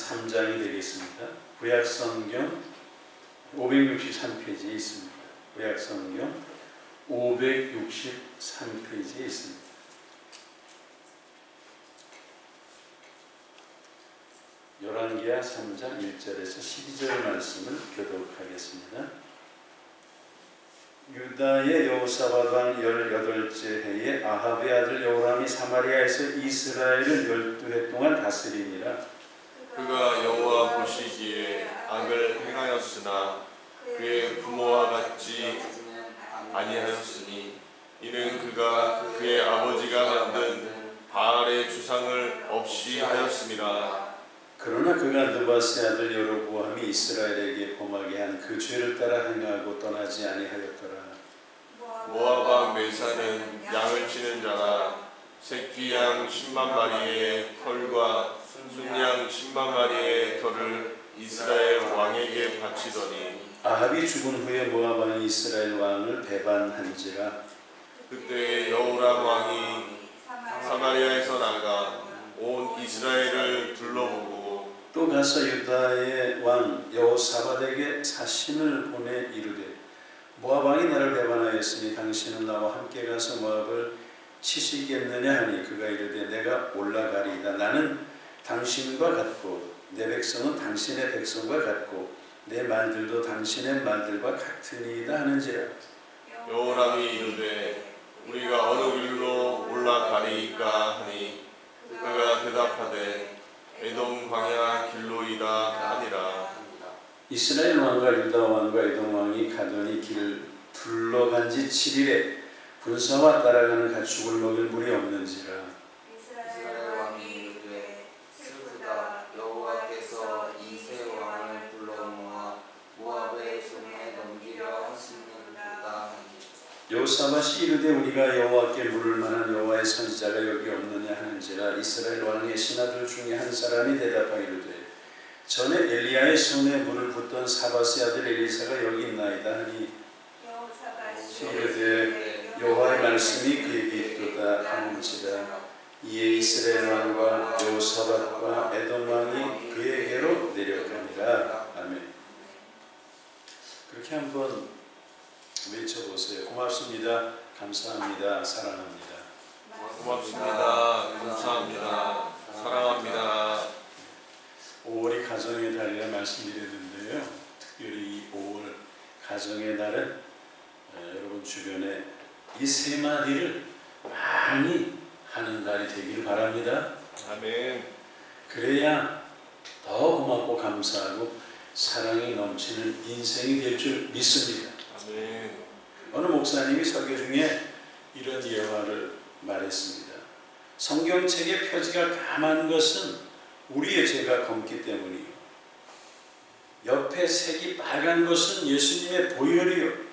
3장이 되겠습니다. 구약성경 563페이지에 있습니다. 구약성경 563페이지에 있습니다. 열왕기하 3장 1절에서 12절 말씀을 교독하겠습니다. 유다의 여호사밧 왕 18째 해에 아합의 아들 여호람이 사마리아에서 이스라엘을 12해 동안 다스리니라. 그가 여호와 보시기에 악을 행하였으나 그의 부모와 같지 아니하였으니 이는 그가 그의 아버지가 만든 바알의 주상을 없이 하였음이라. 그러나 그가 느바스의 아들 여로보암이 이스라엘에게 범하게 한 그 죄를 따라 행하고 떠나지 아니하였더라. 모압 왕 메사는 양을 치는 자라. 새끼 양 10만 마리의 털과 순양 10만 마리의 털을 이스라엘 왕에게 바치더니 아합이 죽은 후에 모압 왕이 이스라엘 왕을 배반한지라. 그때 여호람 왕이 사마리아에서 나가 온 이스라엘을 둘러보고 또 가서 유다의 왕 여호사밧에게 사신을 보내 이르되 모압 왕이 나를 배반하였으니 당신은 나와 함께 가서 모압을 치시겠느냐 하니 그가 이르되 내가 올라가리이다. 나는 당신과 같고 내 백성은 당신의 백성과 같고 내 말들도 당신의 말들과 같으니이다 하는지라. 여호람이 이르되 우리가 어느 길로 올라가리이까 하니 그가 대답하되 에돔 광야 길로이다 하니라. 이스라엘 왕과 유다 왕과 에돔 왕이 가더니 길을 둘러간 지 7일에 군사와 따라가는 가축을 먹일 물이 없는지라. 이스라엘 왕이 이르되 슬프다. 여호와께서 이 세 왕을 불러 모아 모압의 손에 넘기려 하시는도다 하니 여호사밧이 이르되 우리가 여호와께 물을 만한 여호와의 선지자가 여기 없느냐 하는지라. 이스라엘 왕의 신하들 중에 한 사람이 대답하여 이르되 전에 엘리야의 손에 물을 붓던 사밧의 아들 엘리사가 여기 있나이다 하니 이르되 여호와의 말씀이 그에게 있도다 하는지라. 이에 이스라엘 왕과 여호사밧과 에돔 왕이 그에게로 내려가니라. 아멘. 그렇게 한번 외쳐보세요. 고맙습니다. 감사합니다. 사랑합니다. 고맙습니다. 감사합니다. 사랑합니다. 5월이 가정의 달이라 말씀드렸는데요. 특별히 이 5월 가정의 달은 여러분 주변에 이 세 마디를 많이 하는 달이 되기를 바랍니다. 아멘. 그래야 더 고맙고 감사하고 사랑이 넘치는 인생이 될 줄 믿습니다. 아멘. 어느 목사님이 설교 중에 이런 예화를 말했습니다. 성경책의 표지가 까만 것은 우리의 죄가 검기 때문이요, 옆에 색이 빨간 것은 예수님의 보혈이요,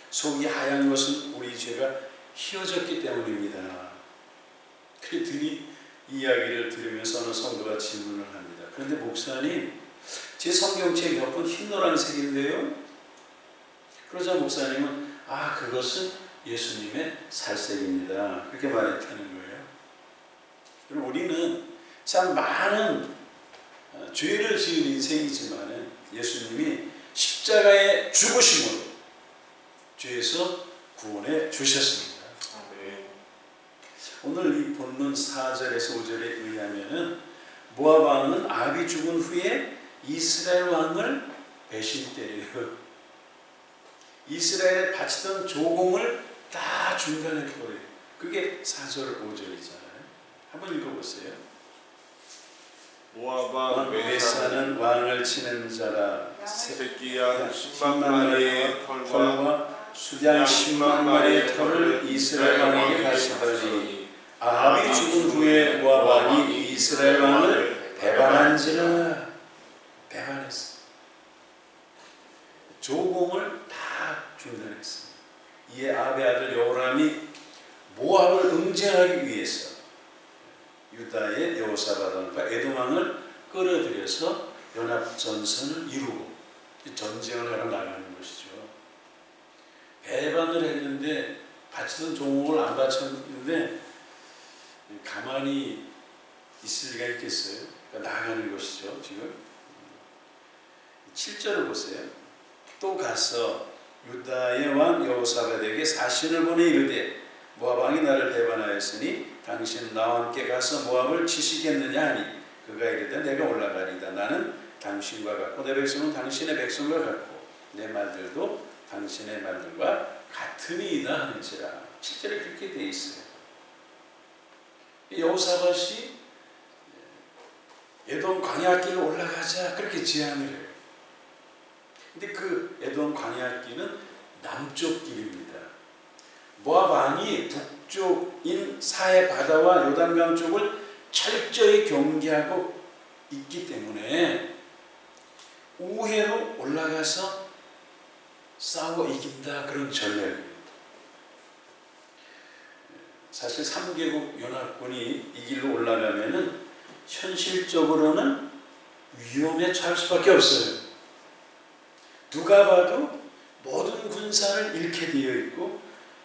속이 하얀 것은 우리 죄가 희어졌기 때문입니다. 그랬더니 이야기를 들으면서 어느 성도가 질문을 합니다. 그런데 목사님, 제 성경책 옆은 흰 노란색인데요? 그러자 목사님은 그것은 예수님의 살색입니다. 그렇게 말했다는 거예요. 그럼 우리는 참 많은 죄를 지은 인생이지만 예수님이 십자가의 죽으심으로 죄에서 구원해 주셨습니다. 오늘 이 본문 4절에서 5절에 의하면 모압 왕은 아합이 죽은 후에 이스라엘 왕을 배신 때려요. 이스라엘에 바치던 조공을 다 중단해 버려요. 그게 4절 5절이잖아요. 한번 읽어보세요. 모압 왕 메사는 왕을 치는 자라. 새끼 양 10만 마리의 털과 수양 10만 마리의 털을 이스라엘 왕에게 바치더니 아합이 죽은 후에 모압 왕이 이스라엘 왕을 배반한지라. 배반했어. 조공을 다 중단했습니다. 이에 아합의 아들 여호람이 모압을 응징하기 위해서 유다의 여호사밧 왕과 에돔 왕을 끌어들여서 연합전선을 이루고 전쟁을 하러 나가는 것이죠. 배반을 했는데 바치던 종목을 안 바쳤는데 가만히 있을 리가 있겠어요? 그러니까 나아가는 것이죠. 지금 7절을 보세요. 또 가서 유다의 왕 여호사밧에게 사신을 보내 이르되 모압 왕이 나를 배반하였으니 당신은 나와 함께 가서 모압을 치시겠느냐 하니 그가 이르되 내가 올라가리이다. 나는 당신과 같고 내 백성은 당신의 백성과 같고 내 말들도 당신의 말들과 같으니이다 하는지라. 7절에 그렇게 되어 있어요. 여호사밧이 에돔 광야길을 올라가자 그렇게 제안을 해요. 근데 그 에돔 광야길은 남쪽 길입니다. 모압 왕이 북쪽인 사해 바다와 요단강 쪽을 철저히 경계하고 있기 때문에 우회로 올라가서 싸워 이긴다 그런 전략입니다. 사실 3개국 연합군이 이 길로 올라가면은 현실적으로는 위험에 처할 수밖에 없어요. 누가 봐도 모든 군사를 잃게 되어 있고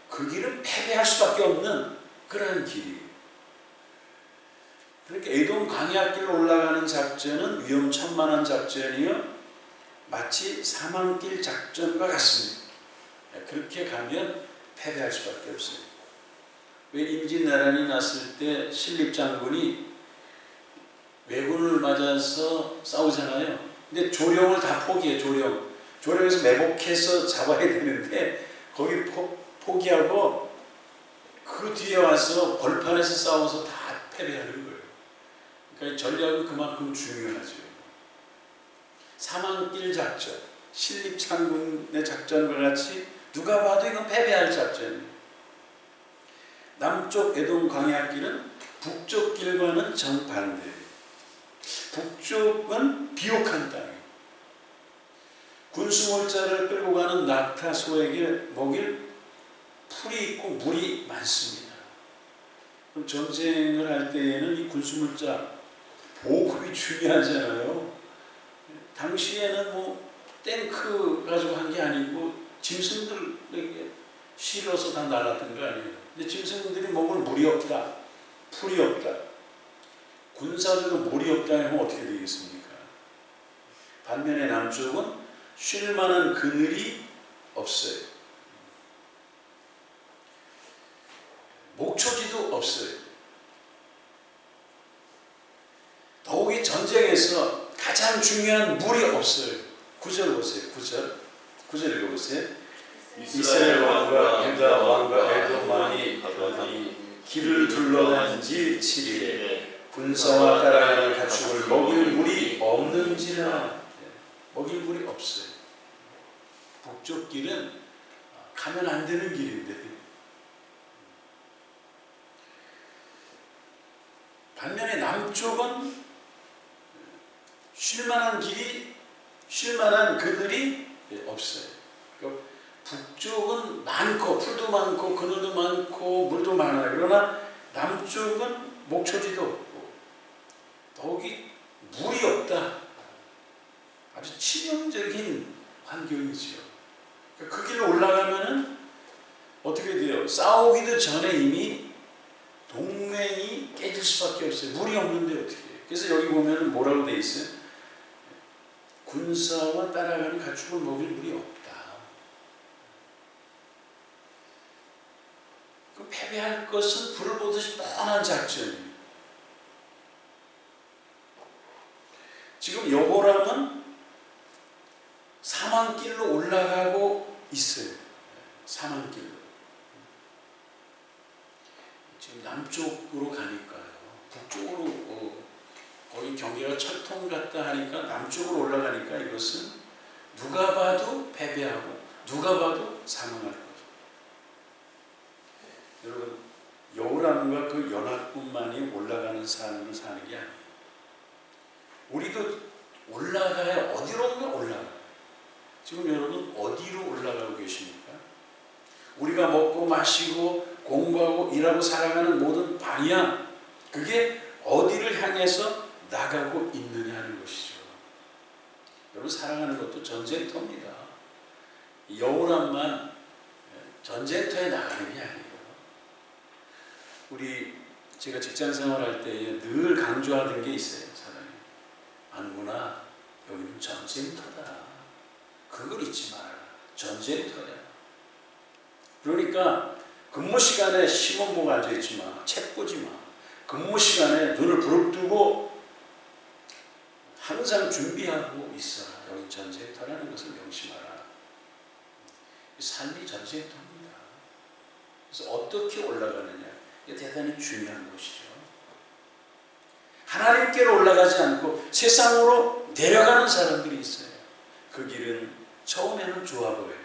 그 길은 패배할 수밖에 없는 그러한 길이에요. 그러니까 에돔 광야길로 올라가는 작전은 위험천만한 작전이요 마치 사망길 작전과 같습니다. 그렇게 가면 패배할 수밖에 없어요. 왜 임진왜란이 났을 때 신립 장군이 왜군을 맞아서 싸우잖아요. 근데 조령을 다 포기해. 조령에서 매복해서 잡아야 되는데 거기 포기하고 그 뒤에 와서 벌판에서 싸워서 다 패배하는 거예요. 그러니까 전략은 그만큼 중요하죠. 사망길 작전, 신립 장군의 작전과 같이 누가 봐도 이건 패배할 작전이에요. 남쪽 에돔 광야길은 북쪽 길과는 정반대예요. 북쪽은 비옥한 땅이에요. 군수몰자를 끌고 가는 낙타소에게 먹일 풀이 있고 물이 많습니다. 그럼 전쟁을 할 때에는 이 군수몰자 보급이 중요하잖아요. 당시에는 뭐 탱크 가지고 한 게 아니고 짐승들에게 실어서 다 나갔던 거 아니에요. 근데 짐승들이 먹을 물이 없다, 풀이 없다, 군사들도 물이 없다 하면 어떻게 되겠습니까? 반면에 남쪽은 쉴 만한 그늘이 없어요. 목초지도 없어요. 더욱이 전쟁에서 가장 중요한 물이 없어요. 9절 보세요. 9절 읽어보세요. 이스라엘 왕과 유다 왕과 에돔 왕이 가더니 길을 둘러간 지 7일에 군사와 따라가는 가축을 먹일 물이 없는지라. 먹일 물이 없어요. 북쪽 길은 가면 안 되는 길인데 반면에 남쪽은 쉴만한 그늘이 없어요. 그러니까 북쪽은 많고 풀도 많고 그늘도 많고 물도 많아요. 그러나 남쪽은 목초지도 없고 더욱이 물이 없다. 아주 치명적인 환경이죠. 그러니까 그 길로 올라가면은 어떻게 돼요? 싸우기도 전에 이미 동맹이 깨질 수밖에 없어요. 물이 없는데 어떻게 해요? 그래서 여기 보면 뭐라고 돼 있어요? 군사와 따라가는 가축을 먹일 물이 없다. 그럼 패배할 것은 불을 보듯이 뻔한 작전입니다. 지금 여호람은 사망길로 올라가고 있어요. 사망길로. 지금 남쪽으로 가니까요. 북쪽으로 거기 경계가 철통 같다 하니까 남쪽으로 올라가니까 이것은 누가 봐도 패배하고 누가 봐도 사망할 거죠. 여러분 여호람과 그 연합군만이 올라가는 삶을 사는 게 아니에요. 우리도 올라가야 어디론가 올라가요. 지금 여러분 어디로 올라가고 계십니까? 우리가 먹고 마시고 공부하고 일하고 살아가는 모든 방향 그게 어디를 향해서 나가고 있느냐 하는 것이죠. 여러분 사랑하는 것도 전쟁터입니다. 여호람만 전쟁터에 나가는 게 아니에요. 우리 제가 직장 생활할 때에 늘 강조하던 게 있어요. 사장님, 아는구나. 여기는 전쟁터다. 그걸 잊지 말아라. 전쟁터야. 그러니까 근무 시간에 신문 보고 앉아있지 마. 책 보지 마. 근무 시간에 눈을 부릅뜨고 항상 준비하고 있어. 여기 전쟁터라는 것을 명심하라. 삶이 전쟁터입니다. 그래서 어떻게 올라가느냐. 이게 대단히 중요한 것이죠. 하나님께로 올라가지 않고 세상으로 내려가는 사람들이 있어요. 그 길은 처음에는 좋아 보여요.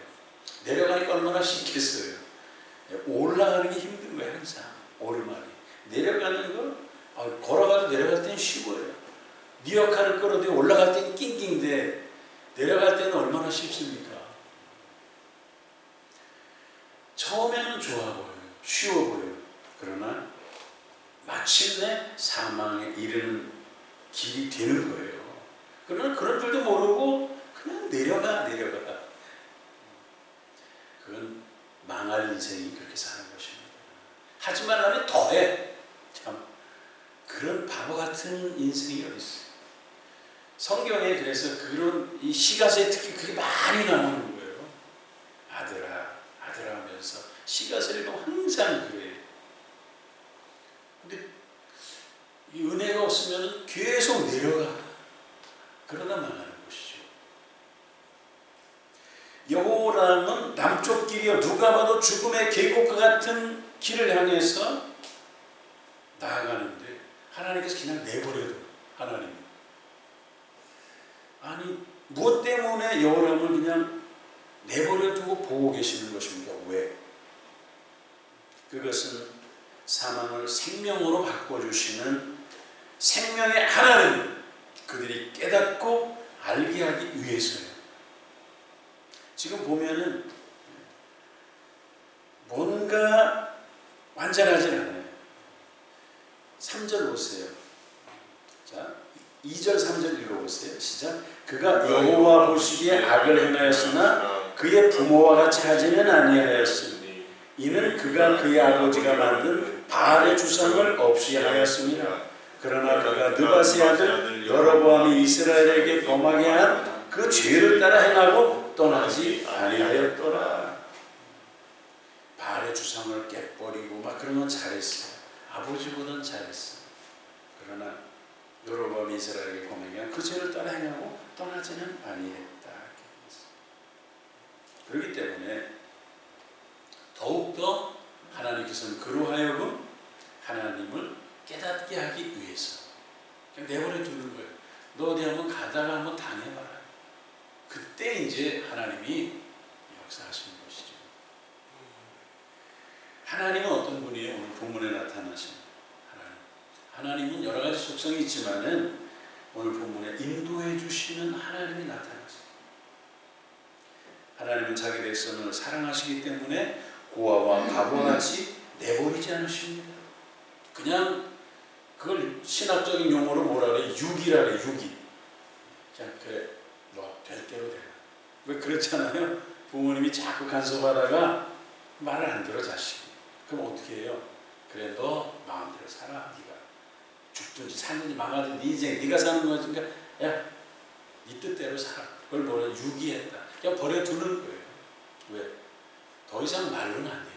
내려가니까 얼마나 쉽겠어요. 올라가는 게 힘든 거예요. 항상 오르막이. 내려가는 거 걸어가도 내려갈 때는 쉬워요. 미역칼을 끌어도 올라갈 때는 낑낑인데 내려갈 때는 얼마나 쉽습니까? 처음에는 좋아 보여요. 쉬워 보여요. 그러나 마침내 사망에 이르는 길이 되는 거예요. 그러나 그런 줄도 모르고 그냥 내려가. 그건 망할 인생이 그렇게 사는 것입니다. 하지 말라면 더해. 참 그런 바보 같은 인생이 어디 있어요. 성경에 그래서 그런 이 시가서에 특히 그게 많이 나오는 거예요. 아들아 하면서 시가서를 보면 항상 그래요. 근데 이 은혜가 없으면 계속 내려가. 그러다 망하는 것이죠. 여호람은 남쪽 길이요 누가 봐도 죽음의 계곡과 같은 길을 향해서 나아가는데 하나님께서 그냥 내버려둬. 하나님. 아니 무엇 때문에 여호람을 그냥 내버려두고 보고 계시는 것입니까? 왜? 그것은 사망을 생명으로 바꿔주시는 생명의 하나님을 그들이 깨닫고 알게 하기 위해서예요. 지금 보면은 뭔가 완전하진 않아요. 3절 보세요. 자, 2절 3절 읽어보세요. 시작. 그가 여호와 보시기에 악을 행하였으나 그의 부모와 같이 하지는 아니하였으니 이는 그가 그의 아버지가 만든 바알의 주상을 없이 하였습니다. 그러나 그가 느바세 아들 여로보암이 이스라엘에게 범하게 한 그 죄를 따라 행하고 떠나지 아니하였더라. 바알의 주상을 깨버리고 막 그런 건 잘했어요. 아버지보다는 잘했어요. 그러나 여로보암이 이스라엘에게 범하게 한 그 죄를 따라 행하고 떠나지는 아니했다. 그렇기 때문에 더욱더 하나님께서는 그로 하여금 하나님을 깨닫게 하기 위해서 그냥 내버려 두는 거예요. 너 어디 한번 가다가 한번 당해봐라. 그때 이제 하나님이 역사하시는 것이죠. 하나님은 어떤 분이에요? 오늘 본문에 나타나신 하나님은 여러 가지 속성이 있지만은 오늘 본문에 인도해 주시는 하나님이 나타났어요. 하나님은 자기 백성을 사랑하시기 때문에 고아와 과부와 같이 내버리지 않으십니다. 그냥 그걸 신학적인 용어로 뭐라 그래? 유기라 그래. 유기. 그냥 그래. 너 될 대로 돼. 왜 그렇잖아요. 부모님이 자꾸 간섭하다가 말을 안 들어 자식이. 그럼 어떻게 해요? 그래 너 마음대로 살아. 네가 죽든지 사든지 망하든지 네 인생 네가 사는 거니까 야, 네 뜻대로 살아. 그걸 뭐라 유기했다. 그냥 버려두는 거예요. 왜? 더 이상 말로는 안 되니까.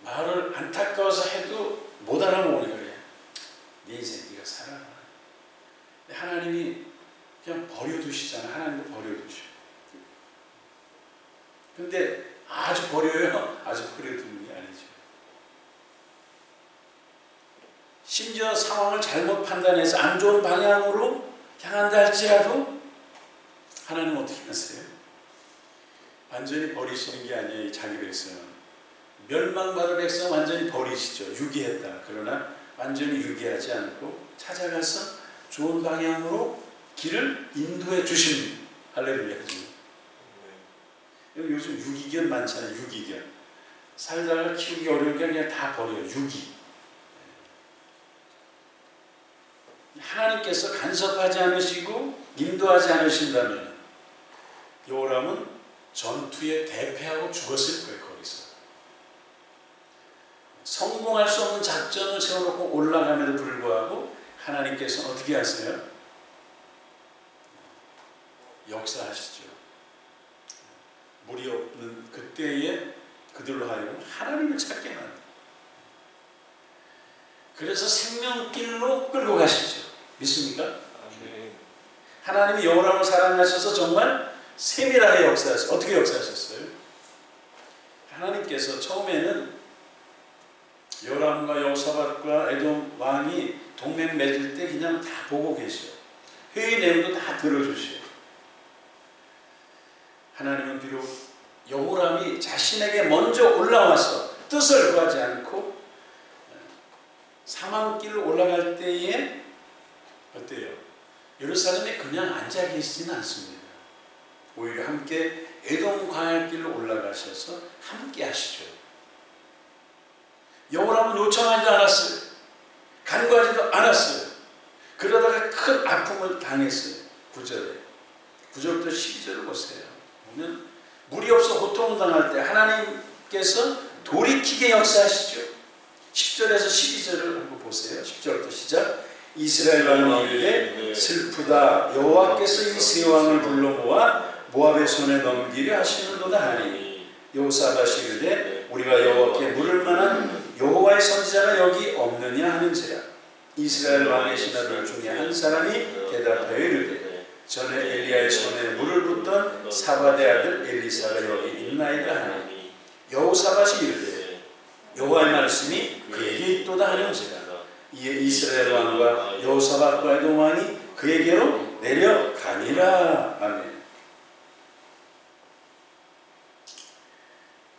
말을 안타까워서 해도 못 알아먹으니까 그래. 네 인생 네가 살아. 하나님이 그냥 버려두시잖아. 하나님도 버려두셔. 근데 아주 버려요? 아주 버려두는 게 아니죠. 심지어 상황을 잘못 판단해서 안 좋은 방향으로 향한다 할지라도 하나님 어떻게 하세요? 완전히 버리시는 게 아니에요. 자기 백성은. 멸망받을 백성은 완전히 버리시죠. 유기했다. 그러나 완전히 유기하지 않고 찾아가서 좋은 방향으로 길을 인도해 주십니다. 할렐루야. 요즘 유기견 많잖아요. 유기견. 살다가 키우기 어려우니까 그냥 다 버려요. 유기. 하나님께서 간섭하지 않으시고 인도하지 않으신다면 여호람은 전투에 대패하고 죽었을 거예요. 거기서 성공할 수 없는 작전을 세워놓고 올라감에도 불구하고 하나님께서는 어떻게 하세요? 역사하시죠. 물이 없는 그때에 그들로 하여금 하나님을 찾게 만듭니다. 그래서 생명길로 끌고 가시죠. 믿습니까? 아멘. 하나님이 여호람을 사랑하셔서 정말 세밀하게 역사하셨어요. 어떻게 역사하셨어요? 하나님께서 처음에는 여호람과 여호사밧과 에돔 왕이 동맹 맺을 때 그냥 다 보고 계셔요. 회의 내용도 다 들어주셔요. 하나님은 비록 여호람이 자신에게 먼저 올라와서 뜻을 구하지 않고 사망길로 올라갈 때에 어때요? 예루살렘에 그냥 앉아 계시지는 않습니다. 오히려 함께 에돔 광야길로 올라가셔서 함께 하시죠. 여호람은 요청하지도 않았어요. 간구하지도 않았어요. 그러다가 큰 아픔을 당했어요. 9절에. 9절부터 12절을 보세요. 보면 물이 없어 고통을 당할 때 하나님께서 돌이키게 역사하시죠. 10절에서 12절을 한번 보세요. 10절부터 시작. 이스라엘 왕이 이르되 슬프다. 여호와께서 이 세 왕을 불러 모아 모압의 손에 넘기려 하시는도다 하니 여호사밧이 이르되 우리가 여호와께 물을 만한 여호와의 선지자가 여기 없느냐 하는지라. 이스라엘 왕의 신하들 중에 한 사람이 대답하여 이르되 전에 엘리야의 손에 물을 붓던 사밧의 아들 엘리사가 여기 있나이다 하니 여호사밧이 이르되 여호와의 말씀이 그에게 있도다 하는지라. 이에 이스라엘 왕과 여호사밧과 에돔 왕이 그에게로 내려가니라. 아멘.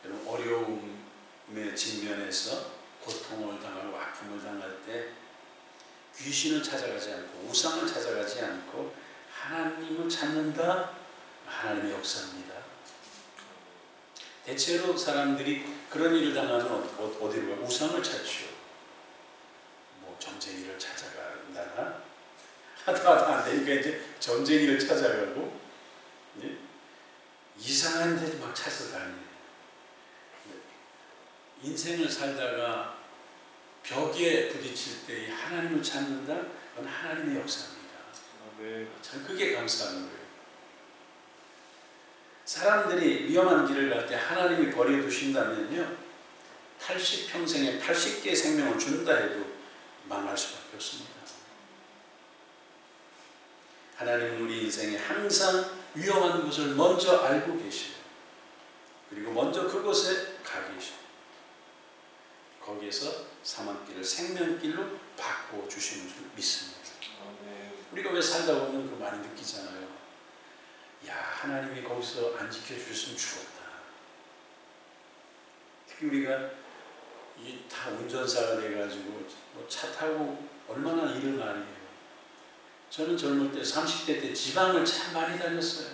여러분, 어려움의 직면에서 고통을 당하고 아픔을 당할 때 귀신을 찾아가지 않고 우상을 찾아가지 않고 하나님을 찾는다. 하나님의 역사입니다. 대체로 사람들이 그런 일을 당하면 어디로 가? 우상을 찾죠. 뭐 점쟁이를 찾아간다나 하다가 안 되니까 이제 점쟁이를 찾아가고 이상한 데 막 찾아다니는. 인생을 살다가 벽에 부딪힐 때 하나님을 찾는다. 그건 하나님의 역사입니다. 참 그게 감사한 거예요. 사람들이 위험한 길을 갈 때 하나님이 버려두신다면요 80평생에 80개의 생명을 준다 해도 망할 수밖에 없습니다. 하나님은 우리 인생에 항상 위험한 것을 먼저 알고 계셔요. 그리고 먼저 그곳에 가 계셔요. 거기에서 사망길을 생명길로 바꿔주시는 줄 믿습니다. 우리가 왜 살다 보면 그 많이 느끼잖아요. 야, 하나님이 거기서 안 지켜주셨으면 죽었다. 특히 우리가 이게 다 운전사가 돼가지고 뭐 차 타고 얼마나 일을 많이 해요. 저는 젊을 때 30대 때 지방을 참 많이 다녔어요.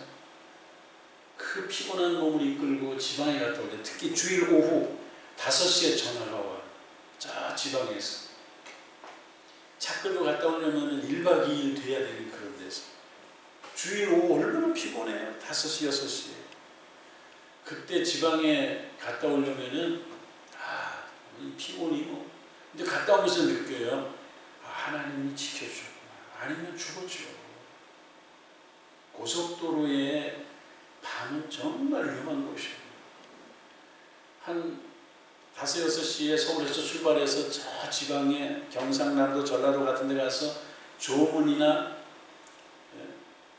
그 피곤한 몸을 이끌고 지방에 갔다 올 때 특히 주일 오후 5시에 전화가 와. 자, 지방에서 차 끌고 갔다 오려면 1박 2일 돼야 되는 그런 데서 주일 오후 얼마나 피곤해요. 5시, 6시에. 그때 지방에 갔다 오려면은 이 피곤이 뭐. 근데 갔다 오면서 느껴요. 하나님이 지켜주셨구나. 아니면 죽었죠. 고속도로에 밤은 정말 위험한 곳이에요. 한 5, 6시에 서울에서 출발해서 저 지방에 경상남도, 전라도 같은 데 가서 조문이나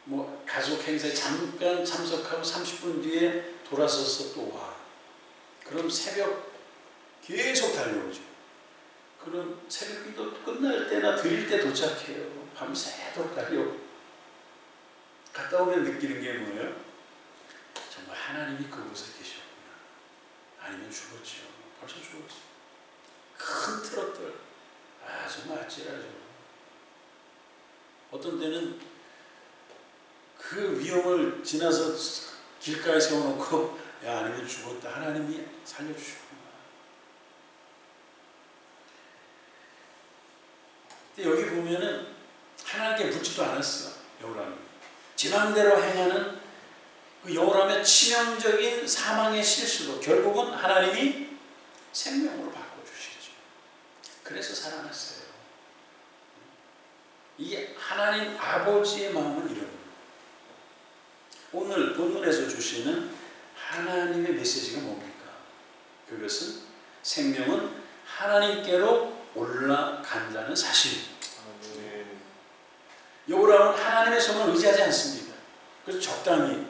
뭐 가족 행사에 잠깐 참석하고 30분 뒤에 돌아서서 또 와. 그럼 새벽 계속 달려오죠. 그럼 새벽기도 끝날 때나 드릴 때 도착해요. 밤새도록 달려오고. 갔다 오면 느끼는 게 뭐예요? 정말 하나님이 그곳에 계셨구나. 아니면 죽었죠. 벌써 죽었지. 큰 트럭들 정말 아찔하죠. 어떤 때는 그 위험을 지나서 길가에 세워놓고 야, 아니면 죽었다. 하나님이 살려주셨구나. 근데 여기 보면은 하나님께 묻지도 않았어. 여호람이 지 맘대로 행하는 그 여호람의 치명적인 사망의 실수로 결국은 하나님이 생명으로 바꿔주시죠. 그래서 살아났어요. 이게 하나님 아버지의 마음은 이런 거예요. 오늘 본문에서 주시는 하나님의 메시지가 뭡니까? 그것은 생명은 하나님께로 올라간다는 사실. 아멘. 요람은 하나님의 손을 의지하지 않습니다. 그래서 적당히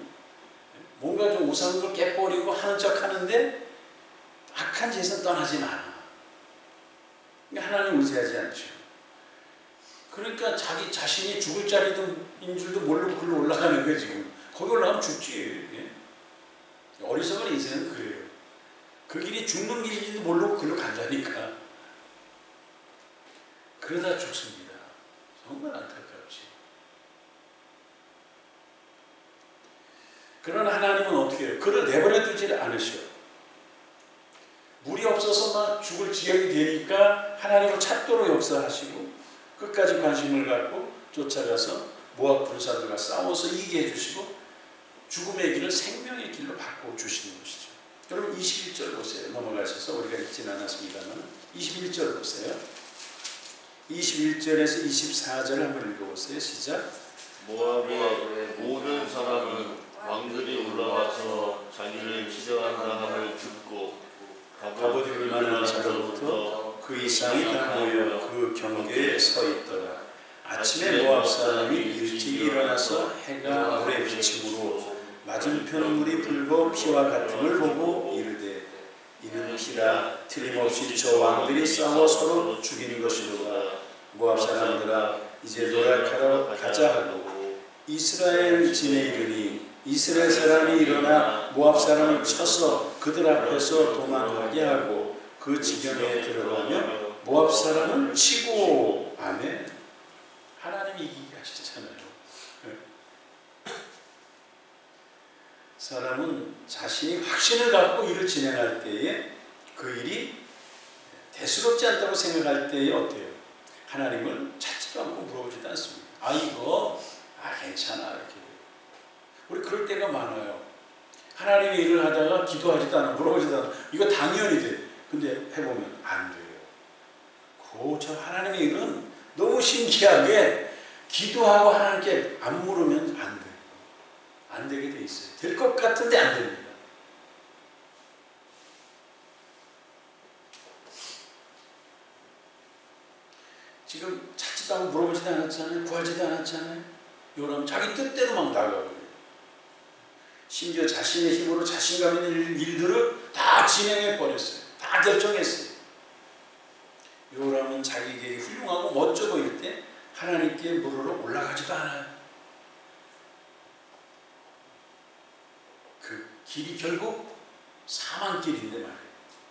뭔가 좀 우상한 걸 깨버리고 하는 척 하는데 악한 짓은 떠나진 않아. 하나님 의지하지 않죠. 그러니까 자기 자신이 죽을 자리인 줄도 모르고 글로 올라가는 거예요. 지금 거기 올라가면 죽지. 예? 어리석은 인생은 그래요. 그 길이 죽는 길인지도 모르고 글로 간다니까. 그러다 죽습니다. 정말 안타깝지. 그러나 하나님은 어떻게 해요? 그를 내버려 두지 않으셔. 물이 없어서 막 죽을 지경이 되니까 하나님을 찾도록 역사하시고 끝까지 관심을 갖고 쫓아가서 모압 군사들과 싸워서 이기게 해주시고 죽음의 길을 생명의 길로 바꿔주시는 것이죠. 여러분 21절 보세요. 넘어가셔서 우리가 읽지는 않았습니다만 21절 보세요. 21절에서 24절 한번 읽어보세요. 시작. 모압의 모든 사람은 왕들이 올라와서 자기를 치려한다 함을 듣고 갑옷을 만한 자로부터 그 이상이 다 모여 그 경계에 서 있더라. 아침에 모압 사람이 일찍 일어나서 해가 물에 비침으로 맞은편 물이 붉어 피와 같음을 보고 이르되 이는 피라 틀림없이 저 왕들이 싸워 서로 죽이는 것이로다. 모압 사람들아 이제 노략하러 가자 하고 이스라엘 진에 이르니 이스라엘 사람이 일어나 모압 사람을 쳐서 그들 앞에서 도망가게 하고 그 지경에 들어가며 모압 사람을 치고. 아멘. 하나님이 이기게 하셨잖아요. 사람은 자신이 확신을 갖고 일을 진행할 때에 그 일이 대수롭지 않다고 생각할 때에 어때요? 하나님을 찾지도 않고 물어보지도 않습니다. 이거 괜찮아 이렇게. 우리 그럴 때가 많아요. 하나님의 일을 하다가 기도하지도 않아, 물어보지도 않아. 이거 당연히 돼. 근데 해보면 안 돼요. 저 하나님의 일은 너무 신기하게 기도하고 하나님께 안 물으면 안 돼요. 안 되게 돼 있어요. 될 것 같은데 안 됩니다. 지금 찾지도 않고 물어보지도 않았잖아요. 구하지도 않았잖아요. 요람 자기 뜻대로 막 나가고 심지어 자신의 힘으로 자신감 있는 일들을 다 진행해 버렸어요. 다 결정했어요. 요람은 자기 계획이 훌륭하고 멋져 보일 때 하나님께 물으러 올라가지도 않아요. 그 길이 결국 사망길인데 말이에요.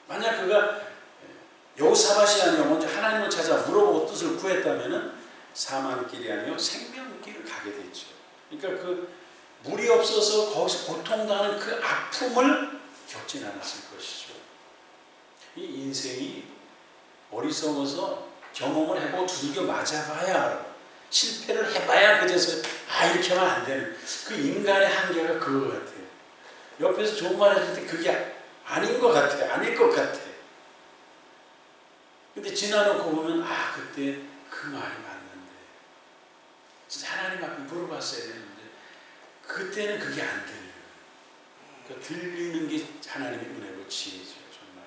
만약 그가 여호사밧이 아니라 먼저 하나님을 찾아 물어보고 뜻을 구했다면 사망길이 아니라 생명길을 가게 되죠. 그러니까 그 물이 없어서 거기서 고통당하는 그 아픔을 겪진 않았을 것이죠. 이 인생이 어리석어서 경험을 해보고 두들겨 맞아봐야, 실패를 해봐야 그제서 이렇게 하면 안 되는 그 인간의 한계가 그거 같아요. 옆에서 좋은 말 해줄 때 그게 아닌 것 같아요. 아닐 것 같아. 근데 지나놓고 보면 그때 그 말이 맞는데 진짜 하나님 앞에 물어봤어야 되는데 그때는 그게 안 들려요. 그러니까 들리는 게 하나님의 은혜고 지혜죠. 정말.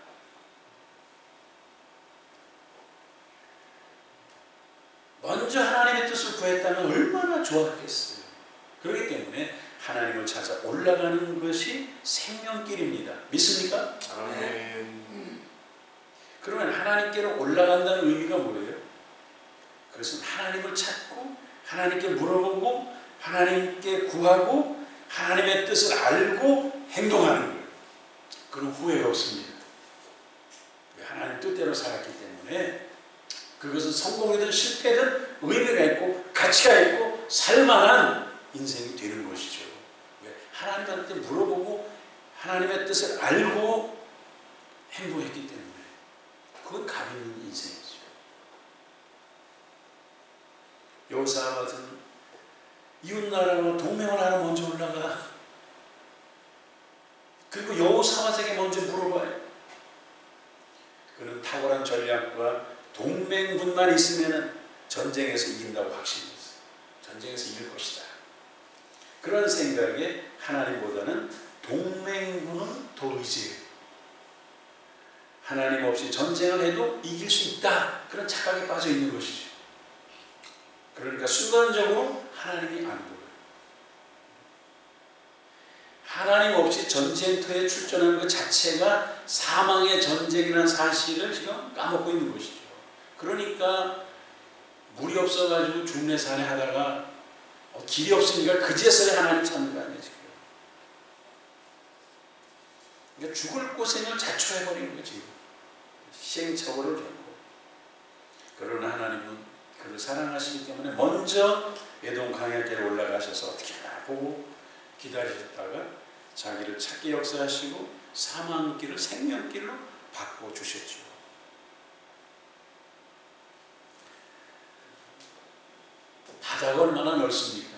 먼저 하나님의 뜻을 구했다면 얼마나 좋았겠어요. 그렇기 때문에 하나님을 찾아 올라가는 것이 생명길입니다. 믿습니까? 아멘. 그러면 하나님께로 올라간다는 의미가 뭐예요? 그것은 하나님을 찾고 하나님께 물어보고 하나님께 구하고 하나님의 뜻을 알고 행동하는 거예요. 그런 후회가 없습니다. 하나님 뜻대로 살았기 때문에 그것은 성공이든 실패든 의미가 있고 가치가 있고 살만한 인생이 되는 것이죠. 하나님한테 물어보고 하나님의 뜻을 알고 행동했기 때문에 그건 값 있는 인생이죠. 여호사밧은 이웃나라와 동맹을 하러 먼저 올라가. 그리고 여호사밧에게 먼저 물어봐요. 그는 탁월한 전략과 동맹군만 있으면 전쟁에서 이긴다고 확신했어요. 전쟁에서 이길 것이다. 그런 생각에 하나님보다는 동맹군은 더 의지해요. 하나님 없이 전쟁을 해도 이길 수 있다. 그런 착각에 빠져 있는 것이죠. 그러니까 순간적으로 하나님이 안 보여요. 하나님 없이 전쟁터에 출전하는 것 자체가 사망의 전쟁이라는 사실을 지금 까먹고 있는 것이죠. 그러니까 물이 없어가지고 죽네 사네 하다가 길이 없으니까 그제서야 하나님 찾는 거 아니에요 지금. 그러니까 죽을 고생을 자초해버리는 거지. 시행착오를 겪고. 그러나 하나님은 그를 사랑하시기 때문에 먼저 에돔 광야길에 올라가셔서 어떻게 하나 보고 기다리셨다가 자기를 찾게 역사하시고 사망길을 생명길로 바꿔주셨죠. 바다가 얼마나 넓습니까?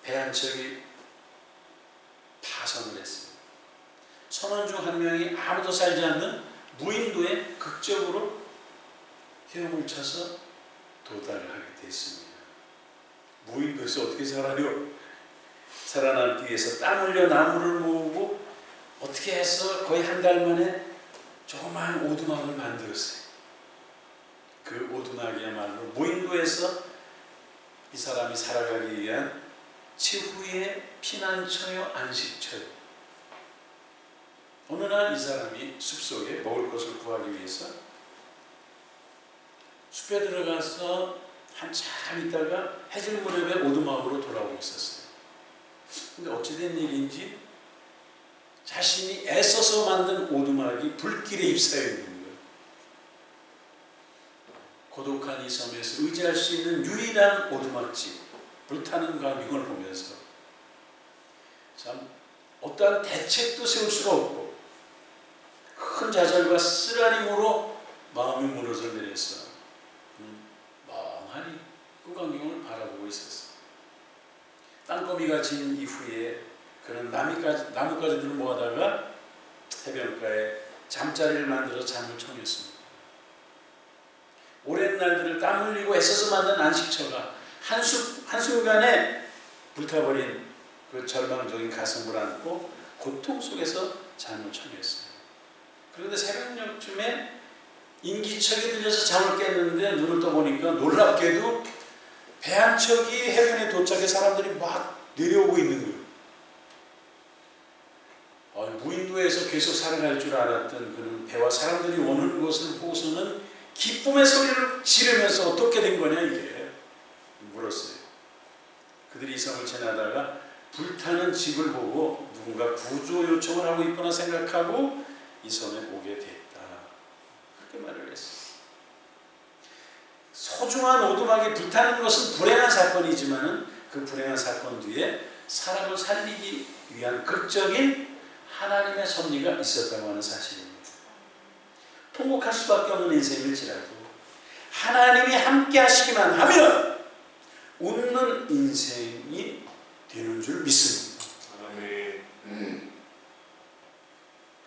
배 한 척이 파선을 했어요. 선원 중 한 명이 아무도 살지 않는 무인도에 극적으로 헤엄을 쳐서 도달을 하게 됐습니다. 무인도에서 어떻게 살아요? 살아남기 위해서 땀 흘려 나무를 모으고 어떻게 해서 거의 한 달 만에 조그마한 오두막을 만들었어요. 그 오두막이야말로 무인도에서 이 사람이 살아가기 위한 최후의 피난처요, 안식처요. 어느 날 이 사람이 숲속에 먹을 것을 구하기 위해서 숲에 들어가서 한참 있다가 해질 무렵에 오두막으로 돌아오고 있었어요. 근데 어찌된 일인지 자신이 애써서 만든 오두막이 불길에 휩싸여 있는 거예요. 고독한 이 섬에서 의지할 수 있는 유일한 오두막집, 불타는 광경을 보면서 참 어떠한 대책도 세울 수가 없고 큰 좌절과 쓰라림으로 마음이 무너져 내려서 멍하니 그 광경을 바라보고 있었어요. 땅거미가 진 이후에 그는 나뭇가지들을 모아다가 해변가에 잠자리를 만들어 잠을 청했습니다. 오랜 날들을 땀 흘리고 애써서 만든 안식처가 한순간에 불타버린 그 절망적인 가슴을 안고 고통 속에서 잠을 청했어요. 그런데 새벽녘쯤에 인기척이 들려서 잠을 깼는데 눈을 떠보니까 놀랍게도 배 한 척이 해변에 도착해 사람들이 막 내려오고 있는 거예요. 무인도에서 계속 살아갈 줄 알았던 그는 배와 사람들이 오는 것을 보고서는 기쁨의 소리를 지르면서 어떻게 된 거냐 이게 물었어요. 그들이 이 섬을 지나다가 불타는 집을 보고 누군가 구조 요청을 하고 있구나 생각하고 이 섬에 오게 됐다. 그렇게 말을 했어요. 소중한 오두막이 불타는 것은 불행한 사건이지만 그 불행한 사건 뒤에 사람을 살리기 위한 극적인 하나님의 섭리가 있었다고 하는 사실입니다. 통곡할 수밖에 없는 인생일지라도 하나님이 함께 하시기만 하면 웃는 인생이 되는 줄 믿습니다. 아멘.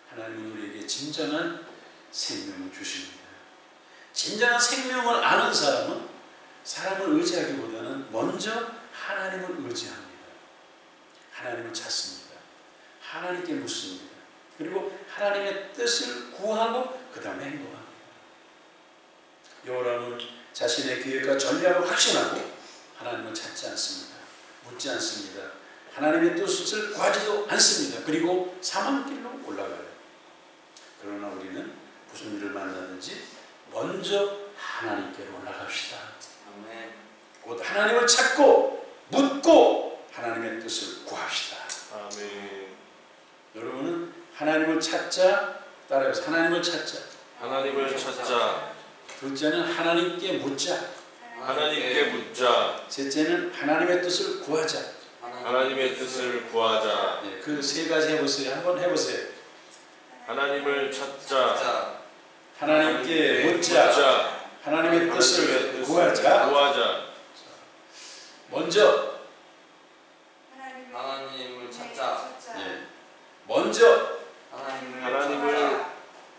하나님은 우리에게 진정한 생명을 주십니다. 진정한 생명을 아는 사람은 사람을 의지하기보다는 먼저 하나님을 의지합니다. 하나님을 찾습니다. 하나님께 묻습니다. 그리고 하나님의 뜻을 구하고 그 다음에 행동합니다. 요람은 자신의 계획과 전략을 확신하고 하나님을 찾지 않습니다. 묻지 않습니다. 하나님의 뜻을 구하지도 않습니다. 그리고 사망길로 올라가요. 그러나 우리는 무슨 일을 만나든지 먼저 하나님께로 올라갑시다. 아멘. 곧 하나님을 찾고 묻고 하나님의 뜻을 구합시다. 아멘. 여러분은 하나님을 찾자, 따라해서 하나님을 찾자. 하나님을 찾자. 둘째는 하나님께 묻자. 하나님께 묻자. 셋째는 하나님의 뜻을 구하자. 하나님의 뜻을 구하자. 네, 그 세 가지 해보세요. 한번 해보세요. 하나님을 찾자. 하나님께 묻자. 하나님의 뜻을 구하자. 먼저 하나님을 찾자. 예, 먼저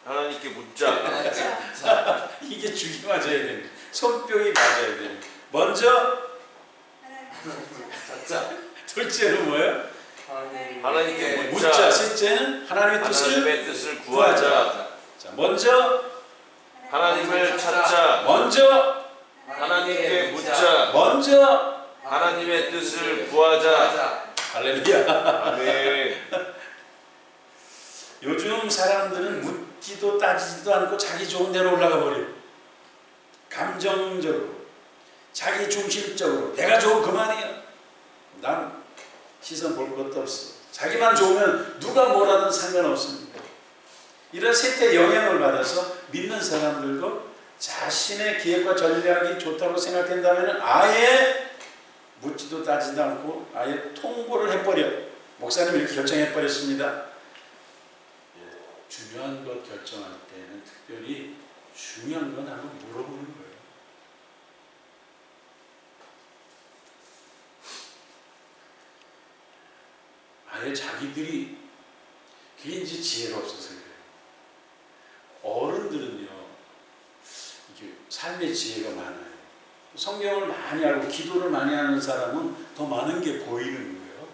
하나님께 묻자. 이 이게 죽이 맞아야 되는, 손뼉이 맞아야 되는. 먼저 찾자. 둘째는 뭐예요? 하나님께 묻자. 묻자. 셋째는 하나님의 뜻을. 하나님의 뜻을 구하자. 자, 먼저 하나님을 찾자. 먼저 하나님께 묻자. 먼저 하나님의 뜻을 구하자. 할렐루야. 아멘. 요즘 사람들은 묻지도 따지지도 않고 자기 좋은 대로 올라가 버려요. 감정적으로, 자기 중심적으로, 내가 좋으면 그만이야. 난 시선 볼 것도 없어. 자기만 좋으면 누가 뭐라든 상관없습니다. 이런 세태 영향을 받아서 믿는 사람들도 자신의 기획과 전략이 좋다고 생각된다면 아예 묻지도 따지도 않고 아예 통보를 해버려. 목사님이 이렇게 결정해버렸습니다. 중요한 것 결정할 때는 특별히 중요한 건 한번 물어보는 거예요. 아예 자기들이, 그게 이제 지혜가 없어서 그래요. 어른들은요, 이게 삶의 지혜가 많아요. 성경을 많이 알고 기도를 많이 하는 사람은 더 많은 게 보이는 거예요.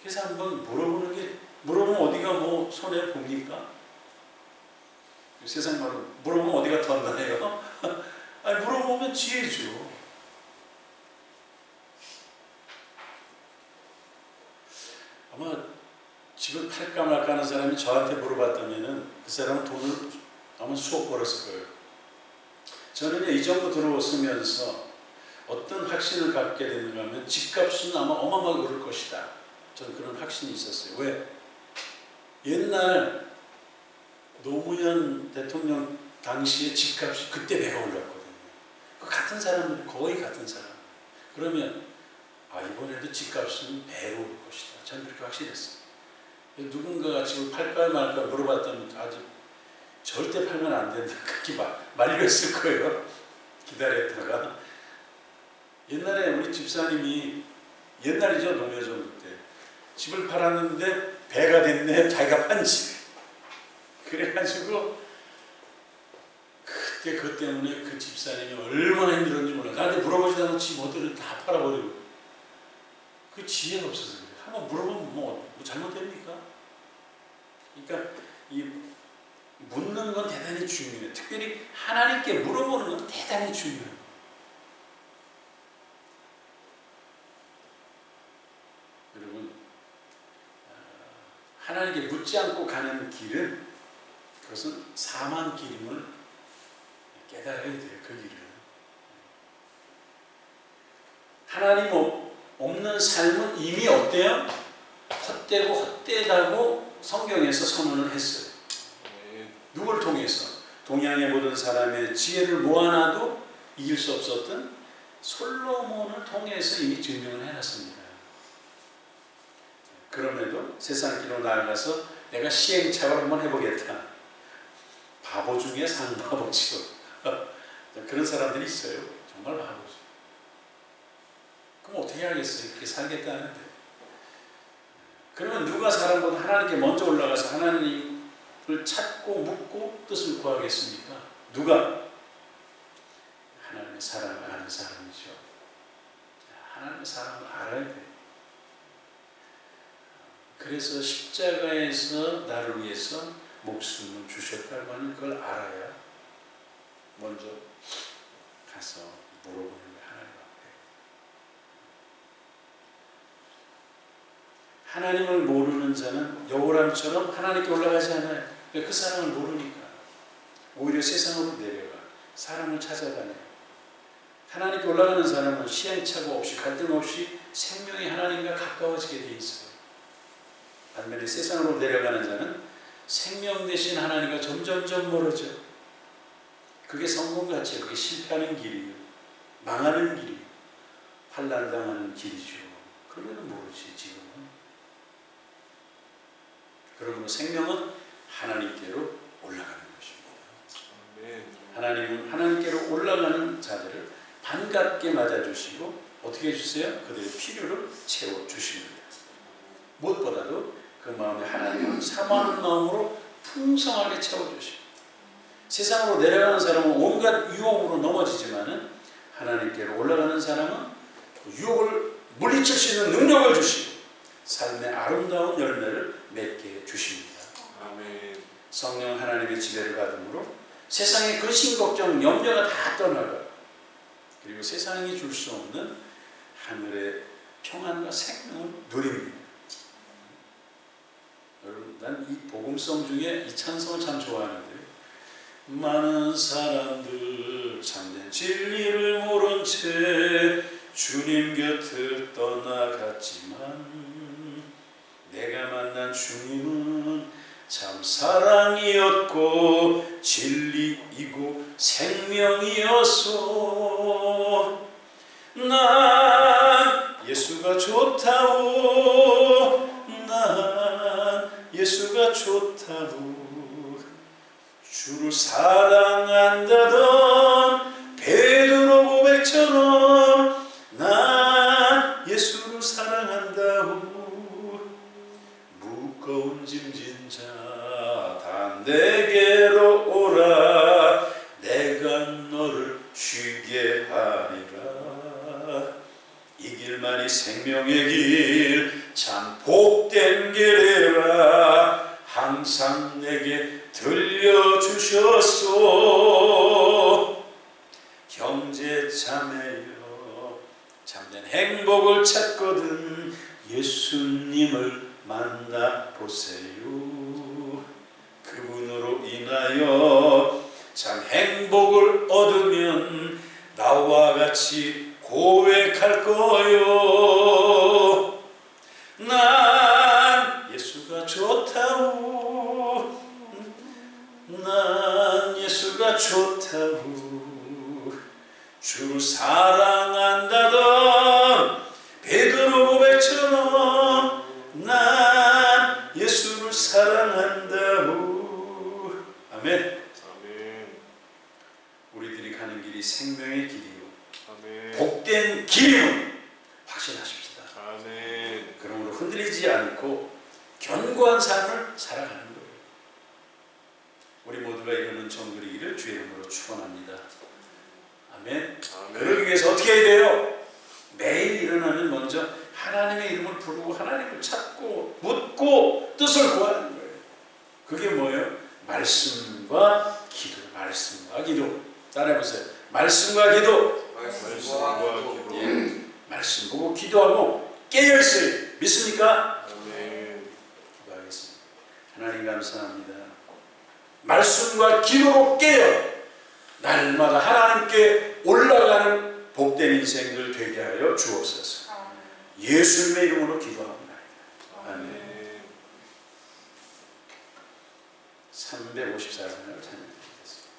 그래서 한번 물어보면 어디가 뭐 손해 봅니까? 세상 말로 물어보면 어디가 덧나요? 아니, 물어보면 지혜죠. 아마 집을 팔까 말까 하는 사람이 저한테 물어봤다면은 그 사람은 돈을 아마 수억 벌었을 거예요. 저는 이 정도 들어오면서 어떤 확신을 갖게 됐는가 하면 집값은 아마 어마어마하게 오를 것이다. 저는 그런 확신이 있었어요. 왜? 옛날 노무현 대통령 당시에 집값이 그때 배가 올랐거든요. 그 같은 사람들, 거의 같은 사람. 그러면 이번에도 집값은 배로 올 것이다. 저는 그렇게 확신했어요. 누군가가 집을 팔까 말까 물어봤다면 아직 절대 팔면 안 된다. 그렇게 말렸을 거예요. 기다렸다가. 옛날에 우리 집사님이, 옛날이죠, 노무현 때 집을 팔았는데 배가 됐네, 자기가 판 집. 그래가지고 그때 그것 때문에 그 집사님이 얼마나 힘들었는지 몰라. 나한테 물어보지도 않고 집 어디를 다 팔아버리고. 그 지혜가 없어서 그래. 한번 물어보면 뭐 잘못됩니까? 그러니까 이 묻는 건 대단히 중요해요. 특별히 하나님께 물어보는 건 대단히 중요해요. 여러분, 하나님께 묻지 않고 가는 길은, 그것은 사망 길임을 깨달아야 돼요. 그 길은 하나님 없는 삶은 이미 어때요? 헛되고 헛되다고 성경에서 선언을 했어요. 누굴 통해서? 동양의 모든 사람의 지혜를 모아놔도 이길 수 없었던 솔로몬을 통해서 이미 증명을 해놨습니다. 그럼에도 세상 길로 나아가서 내가 시행착오를 한번 해보겠다. 바보 중에 상바보죠. 그런 사람들이 있어요. 정말 바보죠. 그럼 어떻게 하겠어요? 그렇게 살겠다는데. 그러면 누가 사람보다 하나님께 먼저 올라가서 하나님을 찾고 묻고 뜻을 구하겠습니까? 누가? 하나님의 사랑을 아는 사람이죠. 하나님의 사랑을 알아야 돼. 그래서 십자가에서 나를 위해서 목숨을 주셨다고 하는 걸 알아야 먼저 가서 물어보는 거예요. 하나님 앞에. 하나님을 모르는 자는 여호람처럼 하나님께 올라가지 않아요. 그 사랑을 모르니까 오히려 세상으로 내려가 사랑을 찾아다녀요. 하나님께 올라가는 사람은 시행착오 없이 갈등 없이 생명이 하나님과 가까워지게 돼 있어요. 반면에 세상으로 내려가는 자는 생명 대신 하나님과 점점점 멀어져. 그게 성공같이 그게 실패하는 길이에요. 망하는 길이에요. 환난당하는 길이죠. 그러면 모르지 지금은. 그러므로 생명은 하나님께로 올라가는 것입니다. 하나님은 하나님께로 올라가는 자들을 반갑게 맞아주시고 어떻게 해주세요? 그들의 필요를 채워주십니다. 무엇보다도 그 마음에 하나님을 사모하는 마음으로 풍성하게 채워주십니다. 세상으로 내려가는 사람은 온갖 유혹으로 넘어지지만은 하나님께로 올라가는 사람은 유혹을 물리칠 수 있는 능력을 주시고 삶의 아름다운 열매를 맺게 주십니다. 아멘. 성령 하나님의 지배를 받음으로 세상의 근심 걱정 염려가 다 떠나가 그리고 세상이 줄 수 없는 하늘의 평안과 생명을 누립니다. 여러분, 난 이 복음성 중에 이 찬송을 참 좋아하는데요. 많은 사람들 참된 진리를 모른 채 주님 곁을 떠나갔지만 내가 만난 주님은 참 사랑이었고 진리이고 생명이었소. 난 예수가 좋다오. 난 예수가 좋다오. 주를 사랑한다던 베드로 고백처럼 난 예수를 사랑한다오. 무거운 짐진 자 다 내게로 오라. 내가 너를 쉬게 하리라. 이 길만이 생명의 길 참 복된 길이라. 항상 내게 들려주셨소. 형제 자매여 참된 행복을 찾거든 예수님을 만나보세요. 그분으로 인하여 참 행복을 얻으면 나와 같이 고백할 거요. 난 예수가 좋다오. 난 예수가 좋다오. 주를 사랑한다던 베드로 고백처럼 난 예수를 사랑한다오. 아멘. 아멘. 우리들이 가는 길이 생명의 길이요 아멘. 복된 길임을 확신하십시다. 아멘. 그러므로 흔들리지 않고 견고한 삶을 살아가는 거예요. 우리 모두가 이루는 정그리기를 주의 이름으로 축원합니다. 아멘. 아멘. 그러기 위해서 어떻게 해야 돼요? 매일 일어나면 먼저 하나님의 이름을 부르고 하나님을 찾고 묻고 뜻을 구하는 거예요. 그게 뭐예요? 말씀과 기도. 말씀과 기도. 따라해보세요. 말씀과 기도. 말씀과 기도. 예. 말씀 보고 기도하고 깨어있어요. 믿습니까? 아멘. 기도하겠습니다. 하나님 감사합니다. 말씀과 기도로 깨어 날마다 하나님께 올라가는 복된 인생들 되게 하여 주옵소서. 예수님의 이름으로 기도합니다. 아멘. 354장을 찬양드리겠습니다.